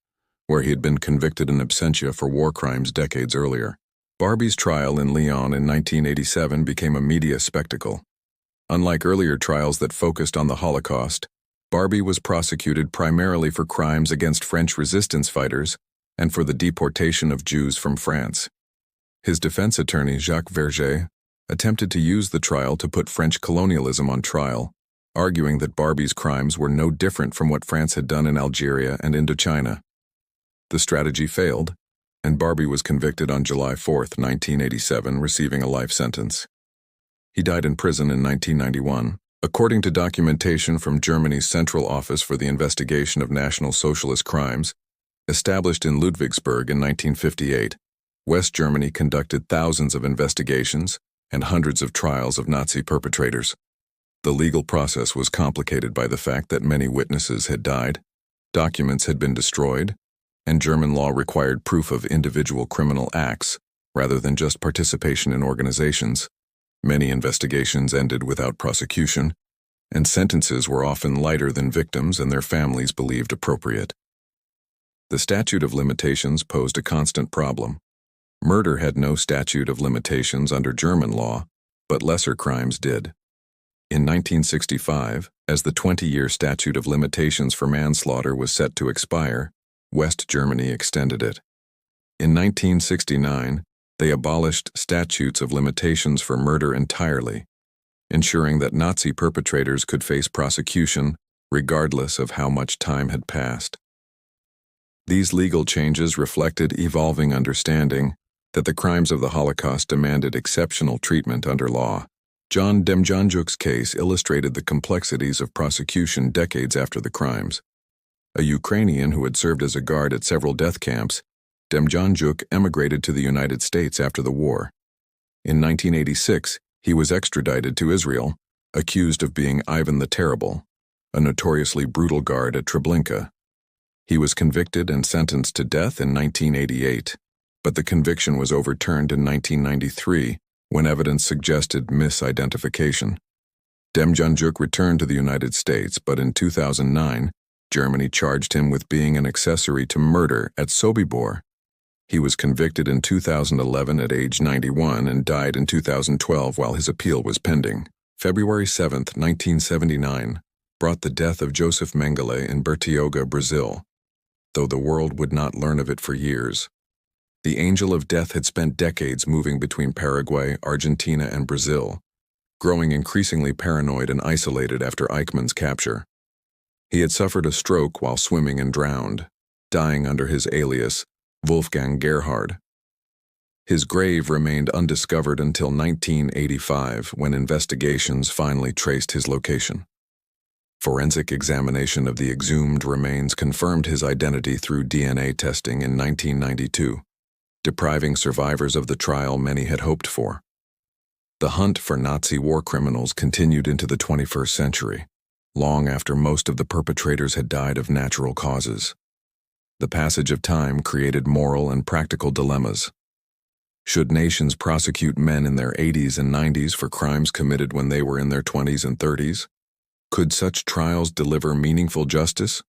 where he had been convicted in absentia for war crimes decades earlier. Barbie's trial in Lyon in 1987 became a media spectacle. Unlike earlier trials that focused on the Holocaust, Barbie was prosecuted primarily for crimes against French resistance fighters and for the deportation of Jews from France. His defense attorney, Jacques Verger, attempted to use the trial to put French colonialism on trial, arguing that Barbie's crimes were no different from what France had done in Algeria and Indochina. The strategy failed, and Barbie was convicted on July 4, 1987, receiving a life sentence. He died in prison in 1991. According to documentation from Germany's Central Office for the Investigation of National Socialist Crimes, established in Ludwigsburg in 1958, West Germany conducted thousands of investigations and hundreds of trials of Nazi perpetrators. The legal process was complicated by the fact that many witnesses had died, documents had been destroyed, and German law required proof of individual criminal acts rather than just participation in organizations. Many investigations ended without prosecution, and sentences were often lighter than victims and their families believed appropriate. The statute of limitations posed a constant problem. Murder had no statute of limitations under German law, but lesser crimes did. In 1965, as the 20-year statute of limitations for manslaughter was set to expire, West Germany extended it. In 1969, they abolished statutes of limitations for murder entirely, ensuring that Nazi perpetrators could face prosecution regardless of how much time had passed. These legal changes reflected evolving understanding that the crimes of the Holocaust demanded exceptional treatment under law. John Demjanjuk's case illustrated the complexities of prosecution decades after the crimes. A Ukrainian who had served as a guard at several death camps, Demjanjuk emigrated to the United States after the war. In 1986, he was extradited to Israel, accused of being Ivan the Terrible, a notoriously brutal guard at Treblinka. He was convicted and sentenced to death in 1988, but the conviction was overturned in 1993 when evidence suggested misidentification. Demjanjuk returned to the United States, but in 2009, Germany charged him with being an accessory to murder at Sobibor. He was convicted in 2011 at age 91 and died in 2012 while his appeal was pending. February 7, 1979, brought the death of Joseph Mengele in Bertioga, Brazil, though the world would not learn of it for years. The angel of death had spent decades moving between Paraguay, Argentina, and Brazil, growing increasingly paranoid and isolated after Eichmann's capture. He had suffered a stroke while swimming and drowned, dying under his alias, Wolfgang Gerhard. His grave remained undiscovered until 1985, when investigations finally traced his location. Forensic examination of the exhumed remains confirmed his identity through DNA testing in 1992, depriving survivors of the trial many had hoped for. The hunt for Nazi war criminals continued into the 21st century, long after most of the perpetrators had died of natural causes. The passage of time created moral and practical dilemmas. Should nations prosecute men in their 80s and 90s for crimes committed when they were in their 20s and 30s? Could such trials deliver meaningful justice,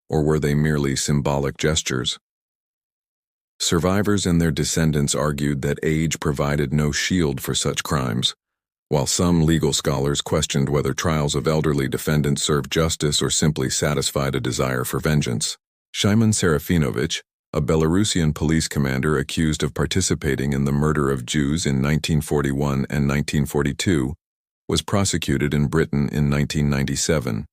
or were they merely symbolic gestures? Survivors and their descendants argued that age provided no shield for such crimes, while some legal scholars questioned whether trials of elderly defendants served justice or simply satisfied a desire for vengeance. Shimon Serafinovich, a Belarusian police commander accused of participating in the murder of Jews in 1941 and 1942, was prosecuted in Britain in 1997.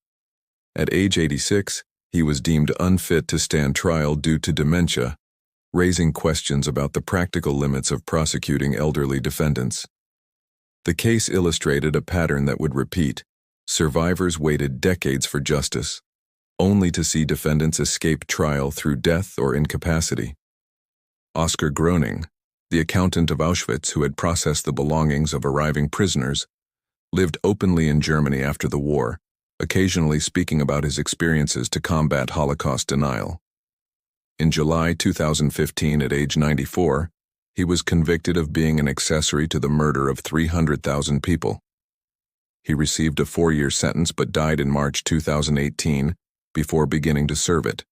At age 86, he was deemed unfit to stand trial due to dementia, raising questions about the practical limits of prosecuting elderly defendants. The case illustrated a pattern that would repeat. Survivors waited decades for justice, only to see defendants escape trial through death or incapacity. Oskar Groening, the accountant of Auschwitz who had processed the belongings of arriving prisoners, lived openly in Germany after the war, occasionally speaking about his experiences to combat Holocaust denial. In July 2015, at age 94, he was convicted of being an accessory to the murder of 300,000 people. He received a 4-year sentence but died in March 2018 before beginning to serve it.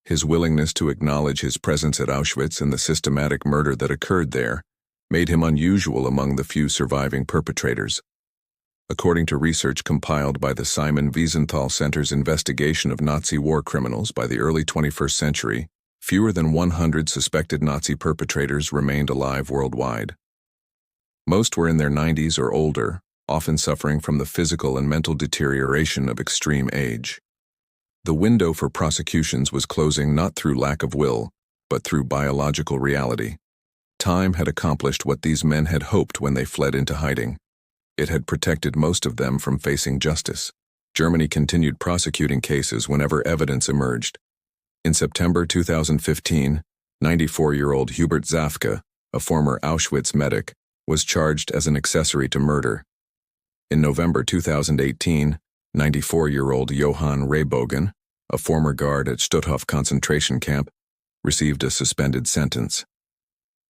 His willingness to acknowledge his presence at Auschwitz and the systematic murder that occurred there made him unusual among the few surviving perpetrators. According to research compiled by the Simon Wiesenthal Center's investigation of Nazi war criminals by the early 21st century, fewer than 100 suspected Nazi perpetrators remained alive worldwide. Most were in their 90s or older, often suffering from the physical and mental deterioration of extreme age. The window for prosecutions was closing not through lack of will, but through biological reality. Time had accomplished what these men had hoped when they fled into hiding. It had protected most of them from facing justice. Germany continued prosecuting cases whenever evidence emerged. In September 2015, 94-year-old Hubert Zafka, a former Auschwitz medic, was charged as an accessory to murder. In November 2018, 94-year-old Johann Rehbogen, a former guard at Stutthof concentration camp, received a suspended sentence.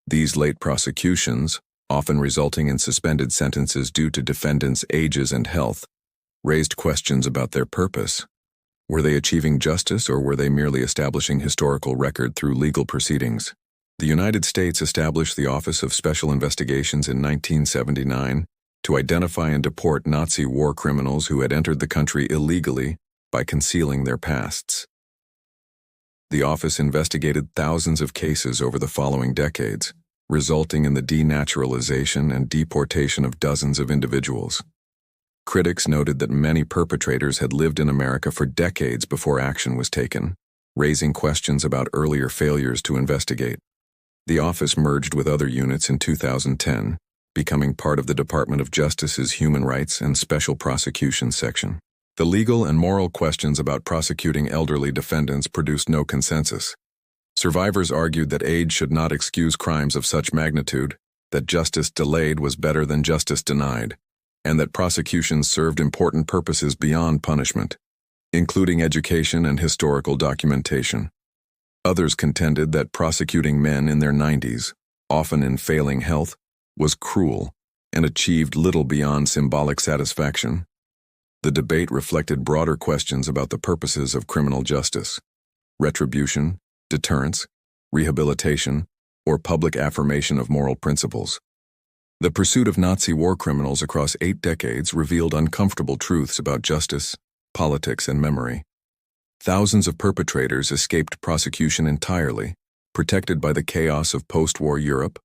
These late prosecutions, often resulting in suspended sentences due to defendants' ages and health, raised questions about their purpose. Were they achieving justice, or were they merely establishing historical record through legal proceedings? The United States established the Office of Special Investigations in 1979 to identify and deport Nazi war criminals who had entered the country illegally by concealing their pasts. The office investigated thousands of cases over the following decades, resulting in the denaturalization and deportation of dozens of individuals. Critics noted that many perpetrators had lived in America for decades before action was taken, raising questions about earlier failures to investigate. The office merged with other units in 2010, becoming part of the Department of Justice's Human Rights and Special Prosecutions section. The legal and moral questions about prosecuting elderly defendants produced no consensus. Survivors argued that age should not excuse crimes of such magnitude, that justice delayed was better than justice denied, and that prosecutions served important purposes beyond punishment, including education and historical documentation. Others contended that prosecuting men in their 90s, often in failing health, was cruel and achieved little beyond symbolic satisfaction. The debate reflected broader questions about the purposes of criminal justice: retribution, deterrence, rehabilitation, or public affirmation of moral principles. The pursuit of Nazi war criminals across 8 decades revealed uncomfortable truths about justice, politics, and memory. Thousands of perpetrators escaped prosecution entirely, protected by the chaos of post-war Europe,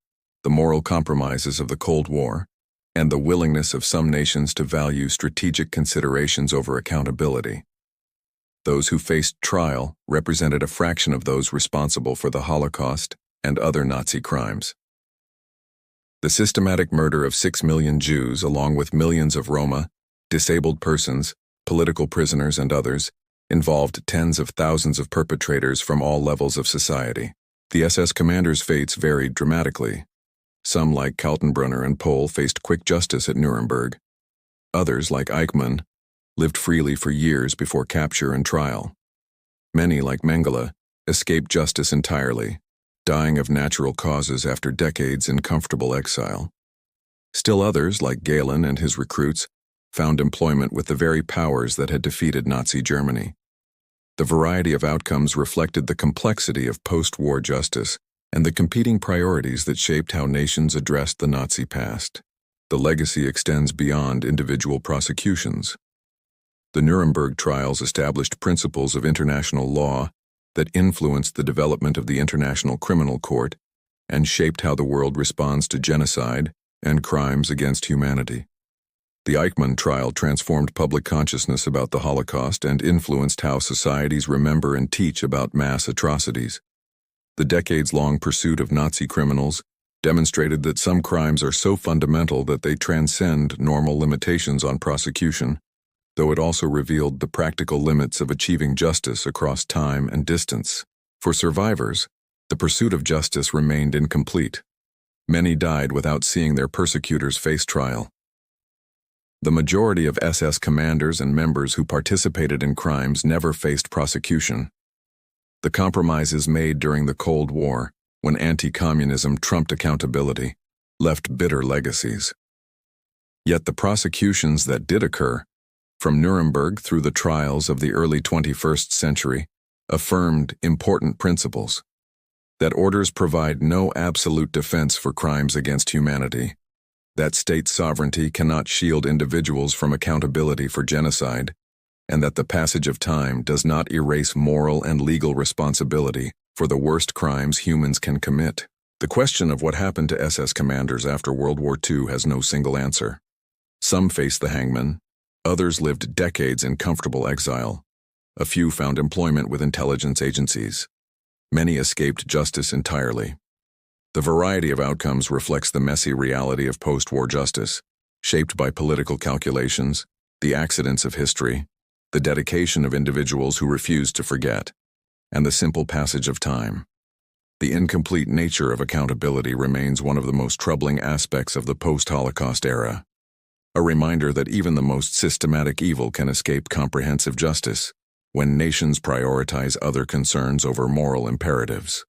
the moral compromises of the Cold War, and the willingness of some nations to value strategic considerations over accountability. Those who faced trial represented a fraction of those responsible for the Holocaust and other Nazi crimes. The systematic murder of 6 million Jews, along with millions of Roma, disabled persons, political prisoners, and others, involved tens of thousands of perpetrators from all levels of society. The SS commanders' fates varied dramatically. Some, like Kaltenbrunner and Pohl, faced quick justice at Nuremberg. Others, like Eichmann, lived freely for years before capture and trial. Many, like Mengele, escaped justice entirely, dying of natural causes after decades in comfortable exile. Still others, like Galen and his recruits, found employment with the very powers that had defeated Nazi Germany. The variety of outcomes reflected the complexity of post-war justice and the competing priorities that shaped how nations addressed the Nazi past. The legacy extends beyond individual prosecutions. The Nuremberg trials established principles of international law that influenced the development of the International Criminal Court and shaped how the world responds to genocide and crimes against humanity. The Eichmann trial transformed public consciousness about the Holocaust and influenced how societies remember and teach about mass atrocities. The decades-long pursuit of Nazi criminals demonstrated that some crimes are so fundamental that they transcend normal limitations on prosecution, though it also revealed the practical limits of achieving justice across time and distance. For survivors, the pursuit of justice remained incomplete. Many died without seeing their persecutors face trial. The majority of SS commanders and members who participated in crimes never faced prosecution. The compromises made during the Cold War, when anti-communism trumped accountability, left bitter legacies. Yet the prosecutions that did occur, from Nuremberg through the trials of the early 21st century, affirmed important principles: that orders provide no absolute defense for crimes against humanity, that state sovereignty cannot shield individuals from accountability for genocide, and that the passage of time does not erase moral and legal responsibility for the worst crimes humans can commit. The question of what happened to SS commanders after World War II has no single answer. Some faced the hangman, others lived decades in comfortable exile. A few found employment with intelligence agencies. Many escaped justice entirely. The variety of outcomes reflects the messy reality of post-war justice, shaped by political calculations, the accidents of history, the dedication of individuals who refused to forget, and the simple passage of time. The incomplete nature of accountability remains one of the most troubling aspects of the post-Holocaust era. A reminder that even the most systematic evil can escape comprehensive justice when nations prioritize other concerns over moral imperatives.